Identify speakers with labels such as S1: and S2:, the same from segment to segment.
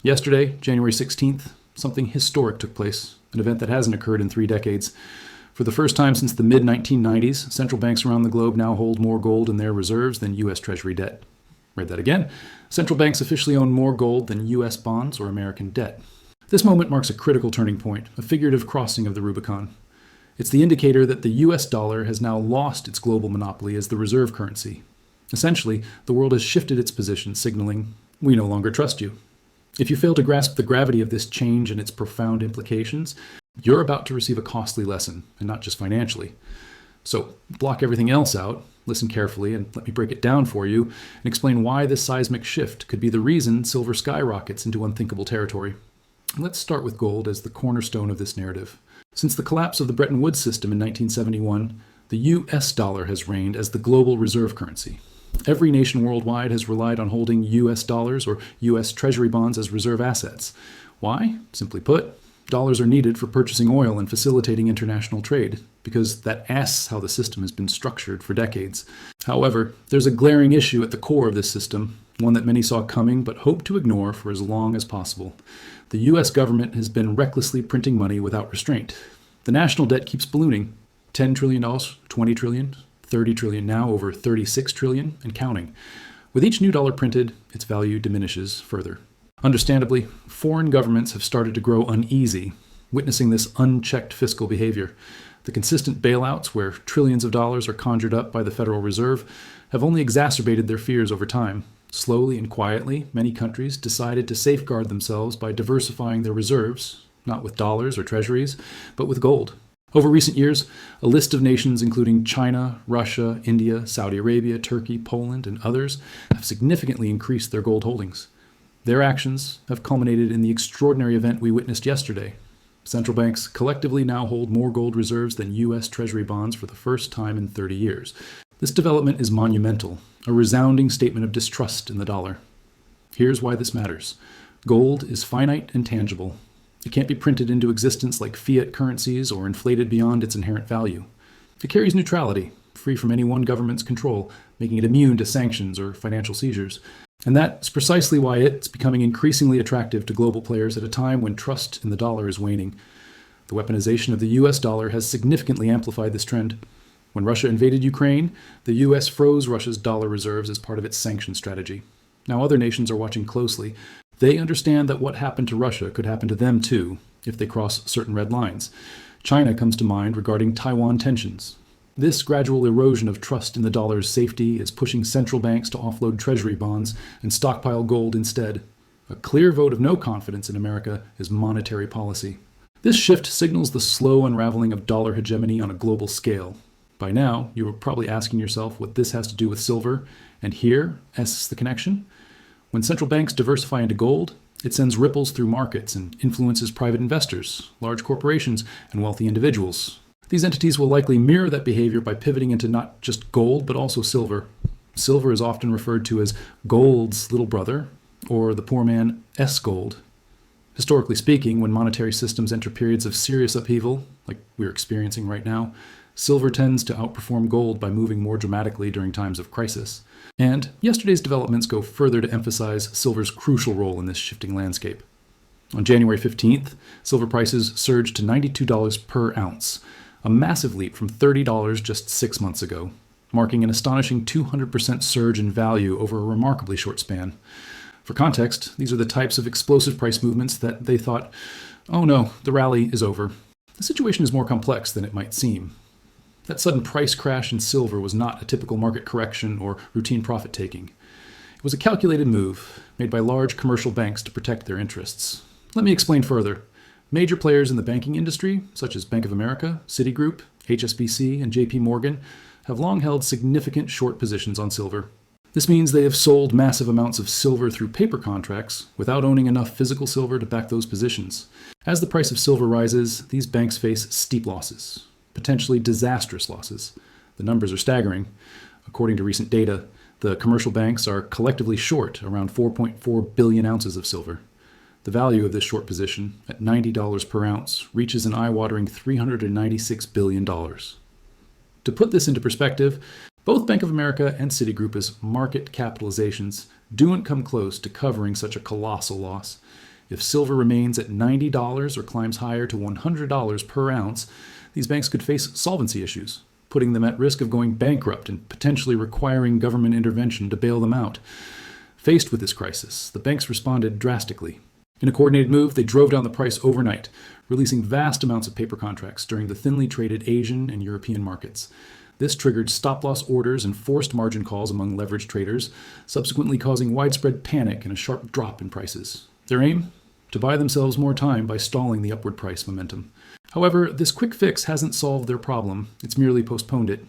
S1: Yesterday, January 16th, something historic took place, an event that hasn't occurred in 3 decades. For the first time since the mid-1990s, central banks around the globe now hold more gold in their reserves than U.S. Treasury debt. Read that again. Central banks officially own more gold than U.S. bonds or American debt. This moment marks a critical turning point, a figurative crossing of the Rubicon. It's the indicator that the U.S. dollar has now lost its global monopoly as the reserve currency. Essentially, the world has shifted its position, signaling, "We no longer trust you." If you fail to grasp the gravity of this change and its profound implications, you're about to receive a costly lesson, and not just financially. So block everything else out, listen carefully, and let me break it down for you and explain why this seismic shift could be the reason silver skyrockets into unthinkable territory. Let's start with gold as the cornerstone of this narrative. Since the collapse of the Bretton Woods system in 1971, the US dollar has reigned as the global reserve currency. Every nation worldwide has relied on holding US dollars or US Treasury bonds as reserve assets. Why? Simply put, dollars are needed for purchasing oil and facilitating international trade, because that's how the system has been structured for decades. However, there's a glaring issue at the core of this system, one that many saw coming but hoped to ignore for as long as possible. The US government has been recklessly printing money without restraint. The national debt keeps ballooning. $10 trillion, $20 trillion, $30 trillion, now over $36 trillion, and counting. With each new dollar printed, its value diminishes further. Understandably, foreign governments have started to grow uneasy, witnessing this unchecked fiscal behavior. The consistent bailouts, where trillions of dollars are conjured up by the Federal Reserve, have only exacerbated their fears over time. Slowly and quietly, many countries decided to safeguard themselves by diversifying their reserves, not with dollars or treasuries, but with gold. Over recent years, a list of nations including China, Russia, India, Saudi Arabia, Turkey, Poland, and others have significantly increased their gold holdings. Their actions have culminated in the extraordinary event we witnessed yesterday. Central banks collectively now hold more gold reserves than U.S. Treasury bonds for the first time in 30 years. This development is monumental, a resounding statement of distrust in the dollar. Here's why this matters. Gold is finite and tangible. It can't be printed into existence like fiat currencies or inflated beyond its inherent value. It carries neutrality, free from any one government's control, making it immune to sanctions or financial seizures. And that's precisely why it's becoming increasingly attractive to global players at a time when trust in the dollar is waning. The weaponization of the US dollar has significantly amplified this trend. When Russia invaded Ukraine, the US froze Russia's dollar reserves as part of its sanction strategy. Now other nations are watching closely. They understand that what happened to Russia could happen to them too, if they cross certain red lines. China comes to mind regarding Taiwan tensions. This gradual erosion of trust in the dollar's safety is pushing central banks to offload treasury bonds and stockpile gold instead. A clear vote of no confidence in America is monetary policy. This shift signals the slow unraveling of dollar hegemony on a global scale. By now, you are probably asking yourself what this has to do with silver, and here is the connection. When central banks diversify into gold, it sends ripples through markets and influences private investors, large corporations, and wealthy individuals. These entities will likely mirror that behavior by pivoting into not just gold, but also silver. Silver is often referred to as gold's little brother, or the poor man's gold. Historically speaking, when monetary systems enter periods of serious upheaval, like we're experiencing right now, silver tends to outperform gold by moving more dramatically during times of crisis. And yesterday's developments go further to emphasize silver's crucial role in this shifting landscape. On January 15th, silver prices surged to $92 per ounce, a massive leap from $30 just 6 months ago, marking an astonishing 200% surge in value over a remarkably short span. For context, these are the types of explosive price movements that they thought, oh no, the rally is over. The situation is more complex than it might seem. That sudden price crash in silver was not a typical market correction or routine profit-taking. It was a calculated move made by large commercial banks to protect their interests. Let me explain further. Major players in the banking industry, such as Bank of America, Citigroup, HSBC, and JP Morgan, have long held significant short positions on silver. This means they have sold massive amounts of silver through paper contracts without owning enough physical silver to back those positions. As the price of silver rises, these banks face steep losses, potentially disastrous losses. The numbers are staggering. According to recent data, the commercial banks are collectively short around 4.4 billion ounces of silver. The value of this short position, at $90 per ounce, reaches an eye-watering $396 billion. To put this into perspective, both Bank of America and Citigroup's market capitalizations don't come close to covering such a colossal loss. If silver remains at $90 or climbs higher to $100 per ounce, these banks could face solvency issues, putting them at risk of going bankrupt and potentially requiring government intervention to bail them out. Faced with this crisis, the banks responded drastically. In a coordinated move, they drove down the price overnight, releasing vast amounts of paper contracts during the thinly traded Asian and European markets. This triggered stop-loss orders and forced margin calls among leveraged traders, subsequently causing widespread panic and a sharp drop in prices. Their aim? To buy themselves more time by stalling the upward price momentum. However, this quick fix hasn't solved their problem, it's merely postponed it.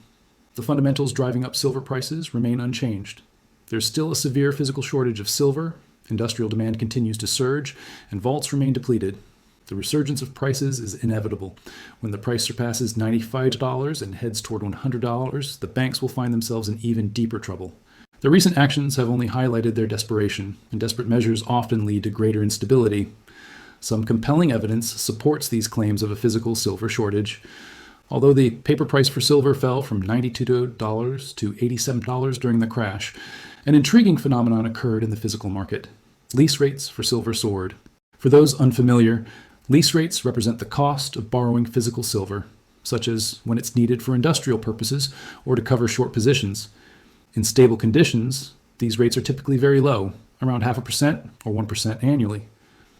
S1: The fundamentals driving up silver prices remain unchanged. There's still a severe physical shortage of silver, industrial demand continues to surge, and vaults remain depleted. The resurgence of prices is inevitable. When the price surpasses $95 and heads toward $100, the banks will find themselves in even deeper trouble. Their recent actions have only highlighted their desperation, and desperate measures often lead to greater instability. Some compelling evidence supports these claims of a physical silver shortage. Although the paper price for silver fell from $92 to $87 during the crash, an intriguing phenomenon occurred in the physical market. Lease rates for silver soared. For those unfamiliar, lease rates represent the cost of borrowing physical silver, such as when it's needed for industrial purposes or to cover short positions. In stable conditions, these rates are typically very low, around 0.5% or 1% annually.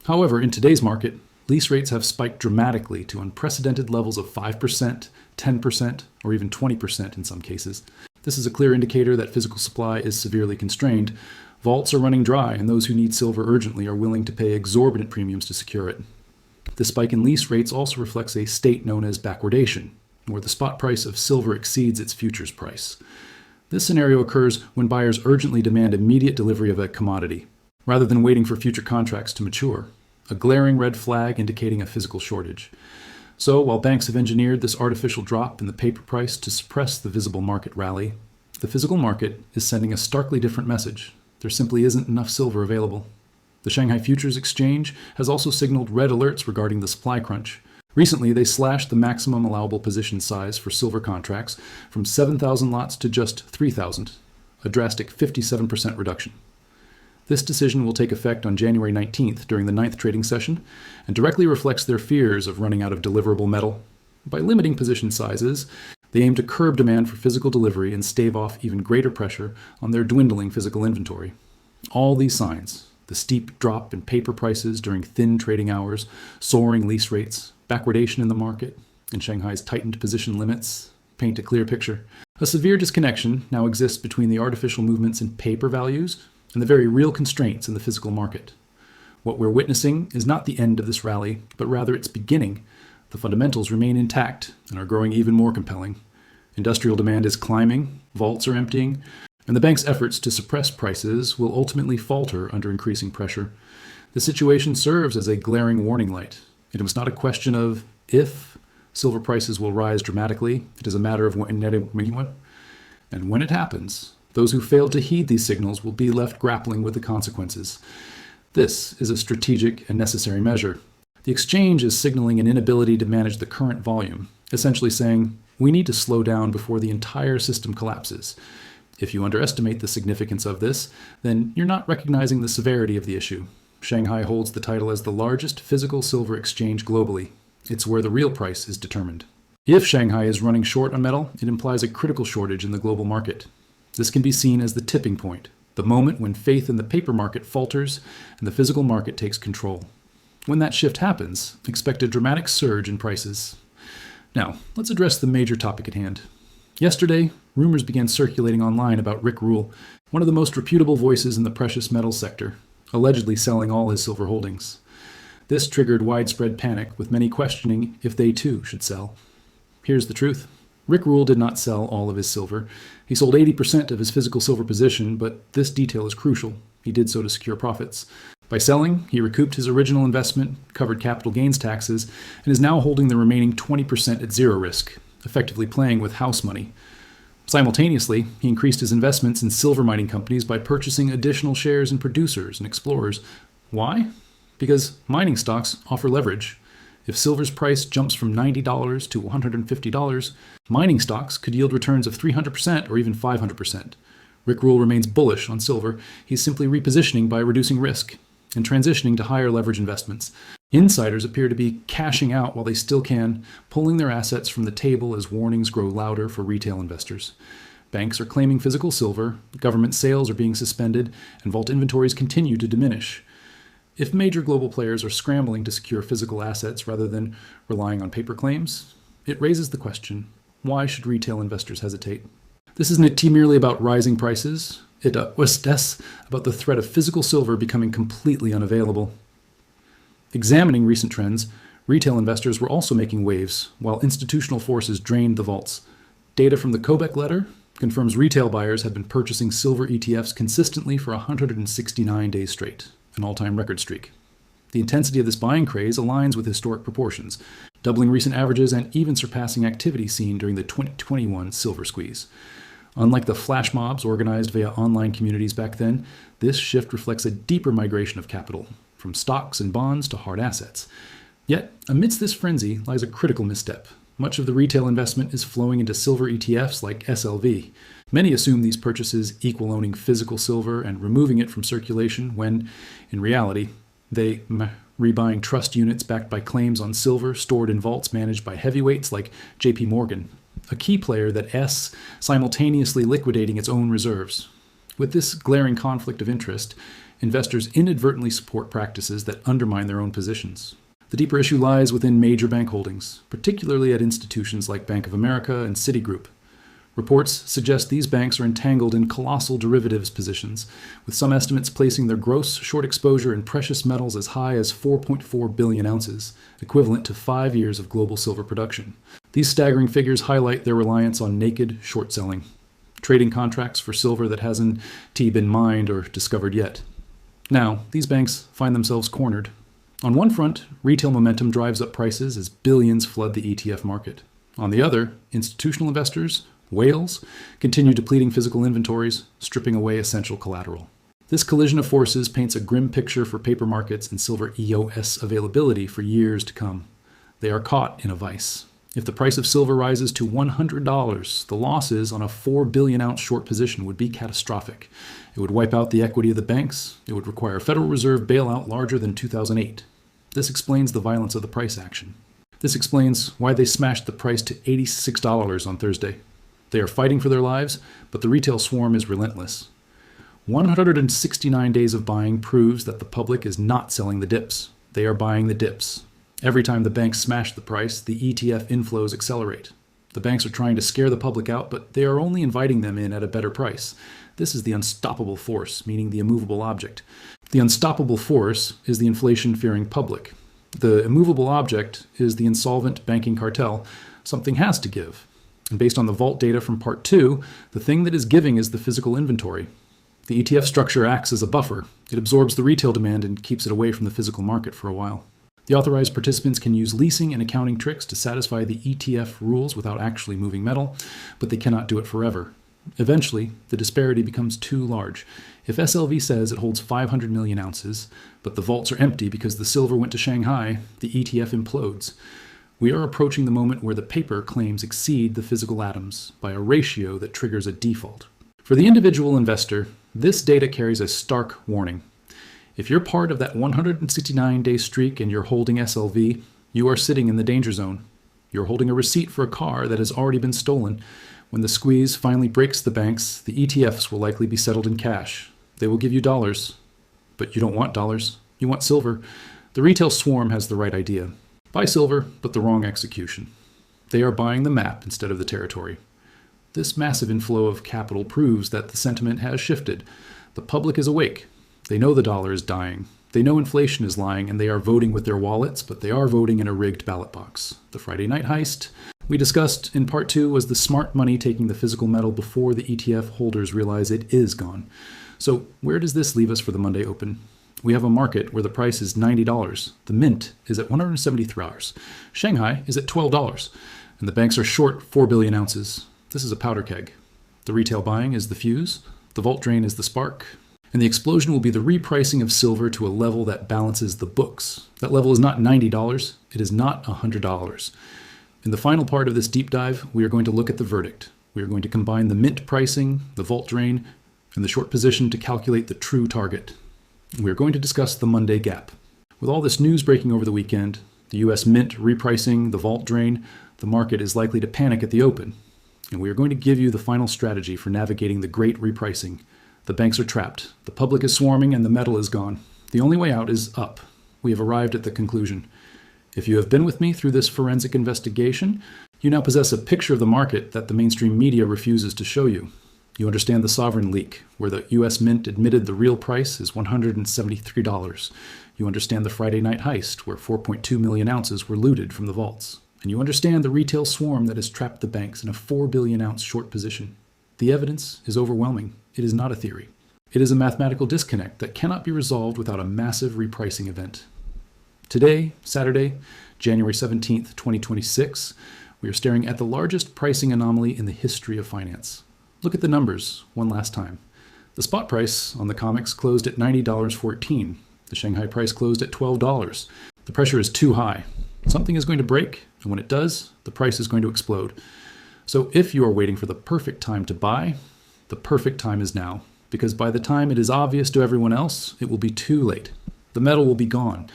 S1: However, in today's market, lease rates have spiked dramatically to unprecedented levels of 5%, 10%, or even 20% in some cases. This is a clear indicator that physical supply is severely constrained. Vaults are running dry, and those who need silver urgently are willing to pay exorbitant premiums to secure it. The spike in lease rates also reflects a state known as backwardation, where the spot price of silver exceeds its futures price. This scenario occurs when buyers urgently demand immediate delivery of a commodity, rather than waiting for future contracts to mature, a glaring red flag indicating a physical shortage. So, while banks have engineered this artificial drop in the paper price to suppress the visible market rally, the physical market is sending a starkly different message. There simply isn't enough silver available. The Shanghai Futures Exchange has also signaled red alerts regarding the supply crunch. Recently, they slashed the maximum allowable position size for silver contracts from 7,000 lots to just 3,000, a drastic 57% reduction. This decision will take effect on January 19th during the 9th trading session and directly reflects their fears of running out of deliverable metal. By limiting position sizes, they aim to curb demand for physical delivery and stave off even greater pressure on their dwindling physical inventory. All these signs, the steep drop in paper prices during thin trading hours, soaring lease rates, backwardation in the market, and Shanghai's tightened position limits, paint a clear picture. A severe disconnection now exists between the artificial movements in paper values and the very real constraints in the physical market. What we're witnessing is not the end of this rally, but rather its beginning. The fundamentals remain intact and are growing even more compelling. Industrial demand is climbing, vaults are emptying, and the bank's efforts to suppress prices will ultimately falter under increasing pressure. The situation serves as a glaring warning light. It was not a question of if silver prices will rise dramatically. It is a matter of when, and when it happens, those who fail to heed these signals will be left grappling with the consequences. This is a strategic and necessary measure. The exchange is signaling an inability to manage the current volume, essentially saying, we need to slow down before the entire system collapses. If you underestimate the significance of this, then you're not recognizing the severity of the issue. Shanghai holds the title as the largest physical silver exchange globally. It's where the real price is determined. If Shanghai is running short on metal, it implies a critical shortage in the global market. This can be seen as the tipping point, the moment when faith in the paper market falters and the physical market takes control. When that shift happens, expect a dramatic surge in prices. Now, let's address the major topic at hand. Yesterday, rumors began circulating online about Rick Rule, one of the most reputable voices in the precious metals sector, allegedly selling all his silver holdings. This triggered widespread panic, with many questioning if they too should sell. Here's the truth. Rick Rule did not sell all of his silver. He sold 80% of his physical silver position, but this detail is crucial. He did so to secure profits. By selling, he recouped his original investment, covered capital gains taxes, and is now holding the remaining 20% at zero risk, effectively playing with house money. Simultaneously, he increased his investments in silver mining companies by purchasing additional shares in producers and explorers. Why? Because mining stocks offer leverage. If silver's price jumps from $90 to $150, mining stocks could yield returns of 300% or even 500%. Rick Rule remains bullish on silver. He's simply repositioning by reducing risk. and transitioning to higher leverage investments. Insiders appear to be cashing out while they still can, pulling their assets from the table as warnings grow louder for retail investors. Banks are claiming physical silver, government sales are being suspended, and vault inventories continue to diminish. If major global players are scrambling to secure physical assets rather than relying on paper claims, it raises the question, why should retail investors hesitate? This isn't merely about rising prices. It was about the threat of physical silver becoming completely unavailable. Examining recent trends, retail investors were also making waves, while institutional forces drained the vaults. Data from the Kobeck letter confirms retail buyers had been purchasing silver ETFs consistently for 169 days straight, an all-time record streak. The intensity of this buying craze aligns with historic proportions, doubling recent averages and even surpassing activity seen during the 2021 silver squeeze. Unlike the flash mobs organized via online communities back then, this shift reflects a deeper migration of capital, from stocks and bonds to hard assets. Yet, amidst this frenzy lies a critical misstep. Much of the retail investment is flowing into silver ETFs like SLV. Many assume these purchases equal owning physical silver and removing it from circulation when, in reality, they rebuying trust units backed by claims on silver stored in vaults managed by heavyweights like JP Morgan, a key player that simultaneously liquidating its own reserves. With this glaring conflict of interest, investors inadvertently support practices that undermine their own positions. The deeper issue lies within major bank holdings, particularly at institutions like Bank of America and Citigroup. Reports suggest these banks are entangled in colossal derivatives positions, with some estimates placing their gross short exposure in precious metals as high as 4.4 billion ounces, equivalent to 5 years of global silver production. These staggering figures highlight their reliance on naked short selling, trading contracts for silver that hasn't been mined or discovered yet. Now, these banks find themselves cornered. On one front, retail momentum drives up prices as billions flood the ETF market. On the other, institutional investors, whales, continue depleting physical inventories, stripping away essential collateral. This collision of forces paints a grim picture for paper markets and silver EOS availability for years to come. They are caught in a vice. If the price of silver rises to $100, the losses on a 4 billion ounce short position would be catastrophic. It would wipe out the equity of the banks. It would require a Federal Reserve bailout larger than 2008. This explains the violence of the price action. This explains why they smashed the price to $86 on Thursday. They are fighting for their lives, but the retail swarm is relentless. 169 days of buying proves that the public is not selling the dips. They are buying the dips. Every time the banks smash the price, the ETF inflows accelerate. The banks are trying to scare the public out, but they are only inviting them in at a better price. This is the unstoppable force, meaning the immovable object. The unstoppable force is the inflation-fearing public. The immovable object is the insolvent banking cartel. Something has to give. And based on the vault data from Part 2, the thing that is giving is the physical inventory. The ETF structure acts as a buffer. It absorbs the retail demand and keeps it away from the physical market for a while. The authorized participants can use leasing and accounting tricks to satisfy the ETF rules without actually moving metal, but they cannot do it forever. Eventually, the disparity becomes too large. If SLV says it holds 500 million ounces, but the vaults are empty because the silver went to Shanghai, the ETF implodes. We are approaching the moment where the paper claims exceed the physical atoms by a ratio that triggers a default. For the individual investor, this data carries a stark warning. If you're part of that 169-day streak and you're holding SLV, you are sitting in the danger zone. You're holding a receipt for a car that has already been stolen. When the squeeze finally breaks the banks, the ETFs will likely be settled in cash. They will give you dollars. But you don't want dollars. You want silver. The retail swarm has the right idea. Buy silver, but the wrong execution. They are buying the map instead of the territory. This massive inflow of capital proves that the sentiment has shifted. The public is awake. They know the dollar is dying. They know inflation is lying, and they are voting with their wallets, but they are voting in a rigged ballot box. The Friday night heist we discussed in Part 2 was the smart money taking the physical metal before the ETF holders realize it is gone. So where does this leave us for the Monday open? We have a market where the price is $90. The mint is at $173. Shanghai is at $12. And the banks are short 4 billion ounces. This is a powder keg. The retail buying is the fuse. The vault drain is the spark. And the explosion will be the repricing of silver to a level that balances the books. That level is not $90. It is not $100. In the final part of this deep dive, we are going to look at the verdict. We are going to combine the mint pricing, the vault drain, and the short position to calculate the true target. We're going to discuss the Monday gap. With all this news breaking over the weekend, the U.S. Mint repricing, the vault drain, the market is likely to panic at the open. And we are going to give you the final strategy for navigating the great repricing. The banks are trapped, the public is swarming, and the metal is gone. The only way out is up. We have arrived at the conclusion. If you have been with me through this forensic investigation, you now possess a picture of the market that the mainstream media refuses to show you. You understand the sovereign leak, where the U.S. Mint admitted the real price is $173. You understand the Friday night heist, where 4.2 million ounces were looted from the vaults. And you understand the retail swarm that has trapped the banks in a 4 billion ounce short position. The evidence is overwhelming. It is not a theory. It is a mathematical disconnect that cannot be resolved without a massive repricing event. Today, Saturday, January 17th, 2026, we are staring at the largest pricing anomaly in the history of finance. Look at the numbers one last time. The spot price on the COMEX closed at $90.14. The Shanghai price closed at $12. The pressure is too high. Something is going to break, and when it does, the price is going to explode. So if you are waiting for the perfect time to buy, the perfect time is now, because by the time it is obvious to everyone else, it will be too late. The metal will be gone.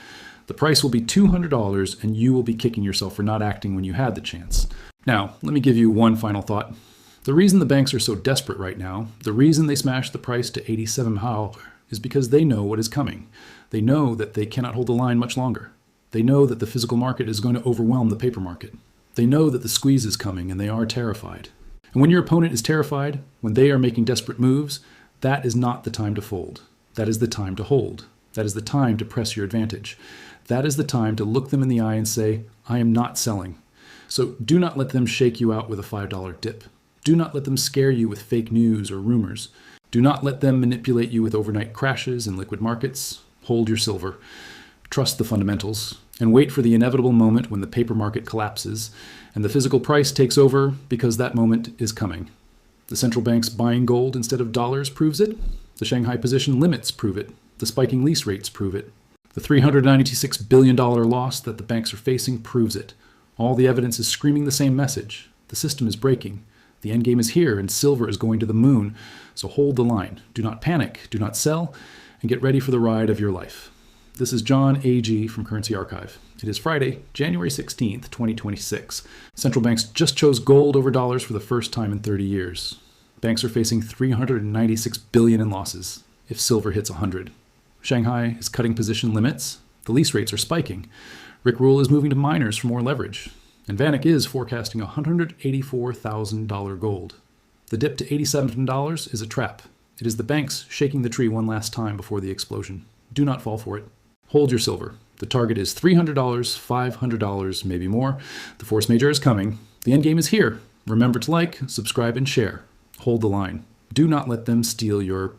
S1: The price will be $200, and you will be kicking yourself for not acting when you had the chance. Now, let me give you one final thought. The reason the banks are so desperate right now, the reason they smashed the price to $87 is because they know what is coming. They know that they cannot hold the line much longer. They know that the physical market is going to overwhelm the paper market. They know that the squeeze is coming, and they are terrified. And when your opponent is terrified, when they are making desperate moves, that is not the time to fold. That is the time to hold. That is the time to press your advantage. That is the time to look them in the eye and say, I am not selling. So do not let them shake you out with a $5 dip. Do not let them scare you with fake news or rumors. Do not let them manipulate you with overnight crashes in liquid markets. Hold your silver. Trust the fundamentals, and wait for the inevitable moment when the paper market collapses and the physical price takes over, because that moment is coming. The central banks buying gold instead of dollars proves it. The Shanghai position limits prove it. The spiking lease rates prove it. The $396 billion loss that the banks are facing proves it. All the evidence is screaming the same message. The system is breaking. The endgame is here, and silver is going to the moon. So hold the line. Do not panic. Do not sell. And get ready for the ride of your life. This is John A.G. from Currency Archive. It is Friday, January 16th, 2026. Central banks just chose gold over dollars for the first time in 30 years. Banks are facing $396 billion in losses if silver hits 100. Shanghai is cutting position limits. The lease rates are spiking. Rick Rule is moving to miners for more leverage. And Vanek is forecasting $184,000 gold. The dip to $87 is a trap. It is the banks shaking the tree one last time before the explosion. Do not fall for it. Hold your silver. The target is $300, $500, maybe more. The force majeure is coming. The endgame is here. Remember to like, subscribe, and share. Hold the line. Do not let them steal your